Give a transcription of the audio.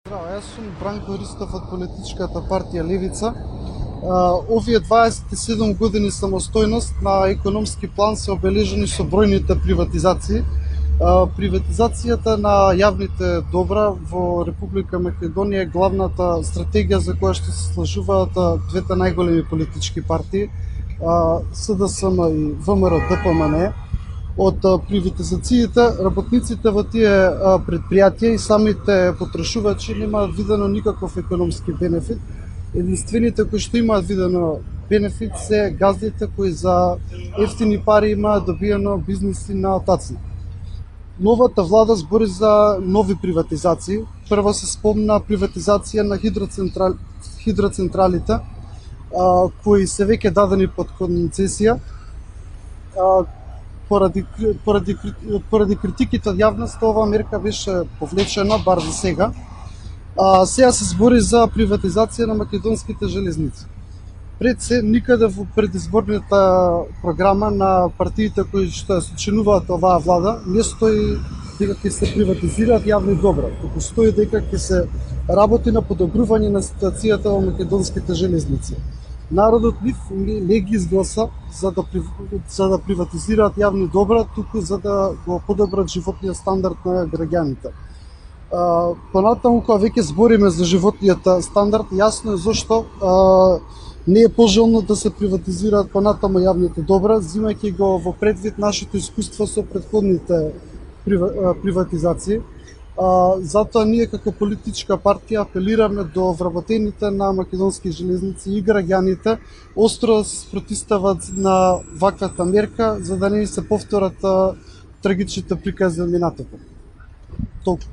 Здраво, јас сум Бранко Ристов од политичката партија Левица. Овие 27 години самостојност на економски план се обележени со бројните приватизации. Приватизацијата на јавните добра во Република Македонија е главната стратегија за која што се слажуваат двете најголеми политички партии, СДСМ и ВМРО-ДПМН. Од приватизациите, работниците во тие предпријатија и самите потрошувачи немаат видено никаков економски бенефит. Единствените кои што имаат видено бенефит се газдите кои за ефтини пари имаат добиено бизниси на отаци. Новата влада збори за нови приватизации. Прво се спомна приватизација на хидроцентралите, кои се веќе дадени под концесија. Поради критиките од јавноста, оваа мерка беше повлечена, бар за сега. Сега се збори за приватизација на македонските железници. Пред се, никаде во предизборната програма на партиите кои што ја сочинуваат оваа влада, не стои дека ќе се приватизираат јавни добра, туку стои дека ќе се работи на подобрување на ситуацијата во македонските железници. Народот нив не ги изгласа за да приватизираат јавни добра, туку за да го подобрат животниот стандард на граѓаните. Понатаму, кога веќе збориме за животниот стандард, јасно е зошто не е пожелно да се приватизираат понатаму јавните добра, земајќи го во предвид нашето искуство со претходните приватизации. Затоа ние како политичка партија апелираме до вработените на македонски железници и граѓаните остро да се спротивстават на ваквата мерка, за да не се повторат трагичните прикази од минатото. Толку.